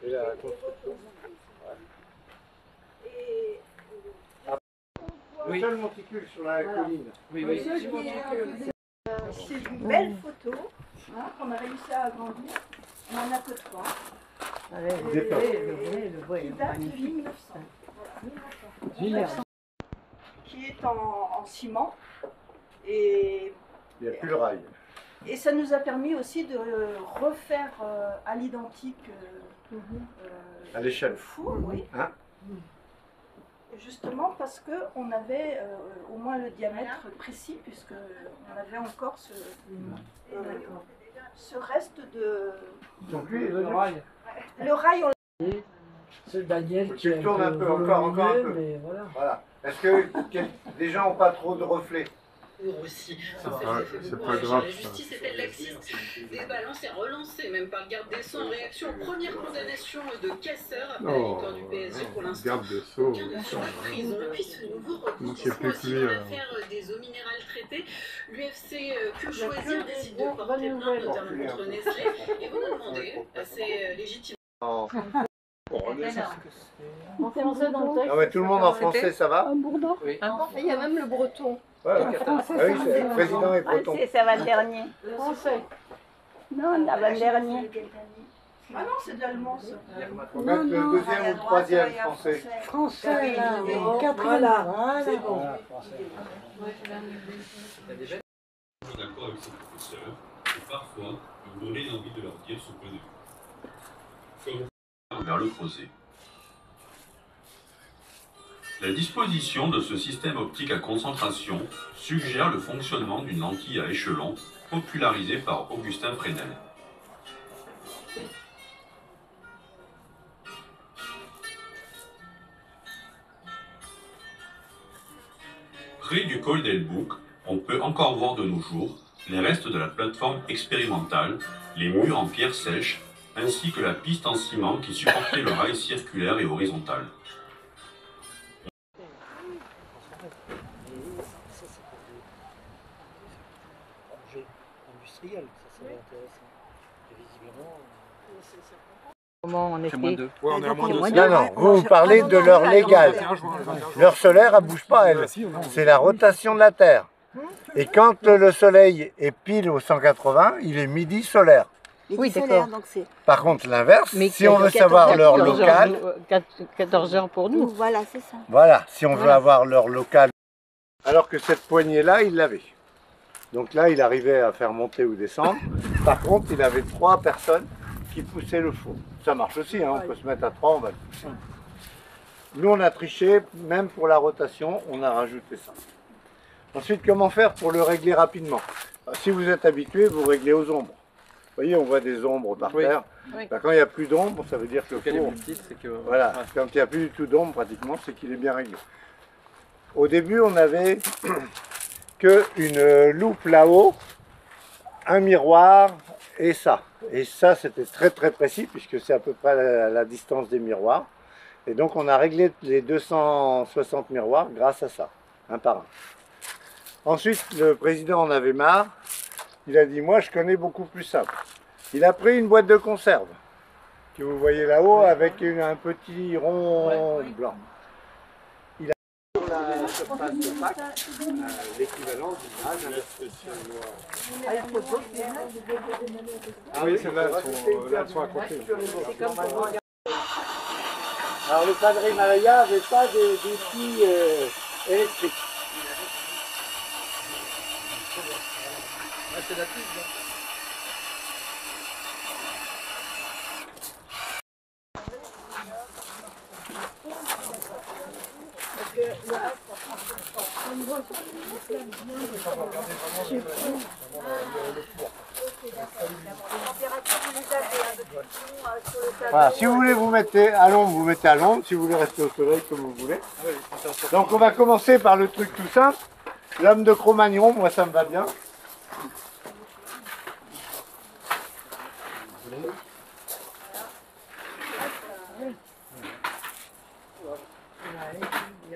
Et la construction. Et le seul monticule sur la colline. Oui, oui. c'est une belle photo qu'on a réussi à agrandir. On en a que 3. Qui date de 1900. Voilà, 1900. Qui est en ciment. Et Il n'y a plus le rail. Et ça nous a permis aussi de refaire à l'identique À l'échelle. le four, oui. Hein? Justement parce qu'on avait au moins le diamètre précis, puisqu'on avait encore ce reste de... Donc lui, Le rail. Le rail, on C'est Daniel qui tu tournes un peu, encore un peu. mais voilà. Voilà. Est-ce que les gens n'ont pas trop de reflets? Aussi. C'est pas grave. La justice est-elle laxiste? Des balances est relancée même par le garde des Sceaux en réaction aux premières condamnations de casseurs après la victoire du PSG pour l'instant. Garde des Sceaux. Aucun ne sur la prison. Puis ce nouveau rebondissement plus aussi que lui, dans l'affaire des eaux minérales traitées. L'UFC Que Choisir décide de porter plainte notamment contre Nestlé. Et vous nous demandez, c'est légitime. En... En français dans le texte. Non mais tout le monde en français, ça va? Un bourdon. Oui. Il y a même le breton. Ouais, ouais. Français, Ah oui, c'est le président est breton. Ça va le dernier. Français. Non, ça va le dernier. Ah non, c'est de l'allemand, ça. Faut mettre le deuxième ou le troisième français. Français, là. Quatrième. Voilà. C'est bon. Je suis d'accord avec ses professeurs, et parfois, me donner l'envie de leur dire son point de vue. Comme vers le creuset. La disposition de ce système optique à concentration suggère le fonctionnement d'une lentille à échelon popularisée par Augustin Fresnel. Près du col d'Elbouc, on peut encore voir de nos jours les restes de la plateforme expérimentale, les murs en pierre sèche, ainsi que la piste en ciment qui supportait le rail circulaire et horizontal. Industriel, ça serait intéressant. Et visiblement. Comment on est Ouais, on est à moins de Non, non, vous parlez de l'heure légale. L'heure solaire, elle ne bouge pas, elle. C'est la rotation de la Terre. Et quand le soleil est pile au 180, il est midi solaire. Oui, d'accord. Par contre, l'inverse, Mais si on veut savoir l'heure locale, 14 heures pour nous. Voilà, c'est ça. voilà, si on veut avoir l'heure locale, alors que cette poignée-là, il l'avait. Donc là, il arrivait à faire monter ou descendre. Par contre, il avait 3 personnes qui poussaient le four. Ça marche aussi, hein, on peut se mettre à 3, on va le pousser. Nous, on a triché, même pour la rotation, on a rajouté ça. Ensuite, comment faire pour le régler rapidement? Si vous êtes habitué, vous réglez aux ombres. Vous voyez, on voit des ombres par terre. Oui. Ben, quand il n'y a plus d'ombre, ça veut dire que le four... Voilà, quand il n'y a plus du tout d'ombre, pratiquement, c'est qu'il est bien réglé. Au début, on n'avait qu'une loupe là-haut, un miroir et ça. Et ça, c'était très très précis, puisque c'est à peu près la distance des miroirs. Et donc, on a réglé les 260 miroirs grâce à ça, un par un. Ensuite, le président en avait marre. Il a dit, moi, je connais beaucoup plus simple. Il a pris une boîte de conserve, que vous voyez là-haut, avec un petit rond blanc. Il a sur la surface de Pâques, l'équivalent du grade. Ah oui, celles-là, elles sont à côté. Alors, le Padre Maria n'avait pas d'outils électriques. C'est la piste. Voilà, si vous voulez vous mettez à l'ombre, vous mettez à l'ombre. Si vous voulez rester au soleil, comme vous voulez. Donc on va commencer par le truc tout simple. L'homme de Cro-Magnon, moi ça me va bien.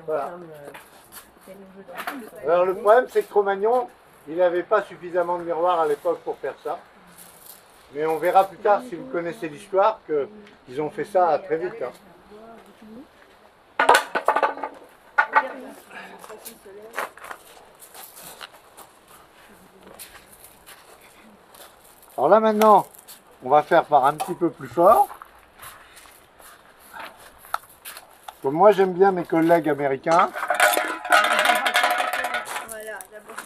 Voilà. Alors le problème c'est que Cro-Magnon, il n'avait pas suffisamment de miroirs à l'époque pour faire ça. Mais on verra plus tard, si vous connaissez l'histoire, qu'ils ont fait ça très vite. Hein. Alors là maintenant, on va faire par un petit peu plus fort. Comme moi j'aime bien mes collègues américains. Voilà, d'abord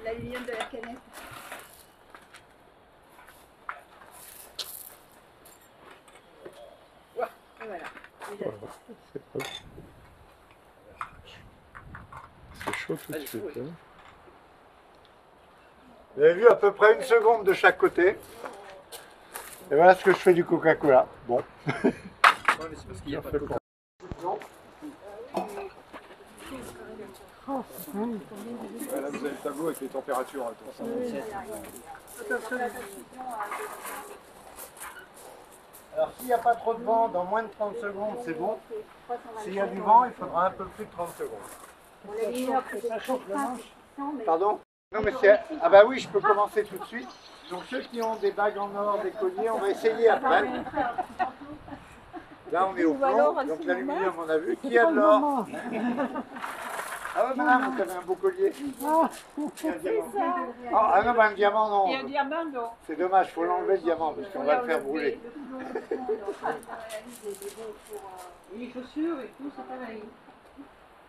la lumière de la canette. Et voilà. C'est chaud tout de suite. Hein. Vous avez vu à peu près 1 seconde de chaque côté. Et voilà ce que je fais du Coca-Cola. Bon. Ouais, mais c'est parce qu'il n'y a pas de coca. Là, vous avez le tableau avec les températures. Alors s'il n'y a pas trop de vent, dans moins de 30 secondes, c'est bon. S'il y a du vent, il faudra un peu plus de 30 secondes. Pardon? Non mais c'est... Ah bah oui, je peux commencer tout de suite. Donc ceux qui ont des bagues en or, des colliers, on va essayer après. Là on est au plomb, donc l'aluminium on a vu. Qui a de l'or? Ah ouais madame, vous avez un beau collier. Et un diamant. Ah non, bah un diamant non. Et un diamant, non. C'est dommage, il faut l'enlever le diamant parce qu'on va le faire brûler. Et les chaussures et tout, c'est pareil.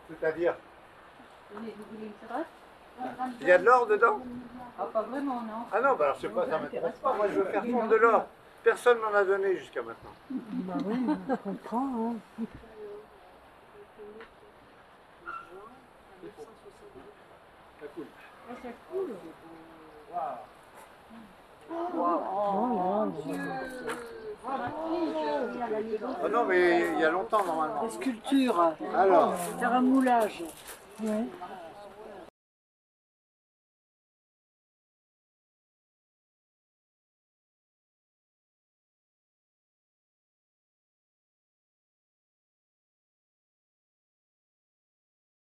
C'est-à-dire? Vous voulez une cigarette? Il y a de l'or dedans? Ah, pas vraiment, non. Ah non, bah alors c'est pas, ça m'intéresse pas. Moi je veux faire fondre de l'or. Personne m'en a donné jusqu'à maintenant. Bah oui, on comprend. Hein. Ça coule. Ah non, mais il y a longtemps normalement. Des sculptures. Alors, Faire un moulage. Ouais.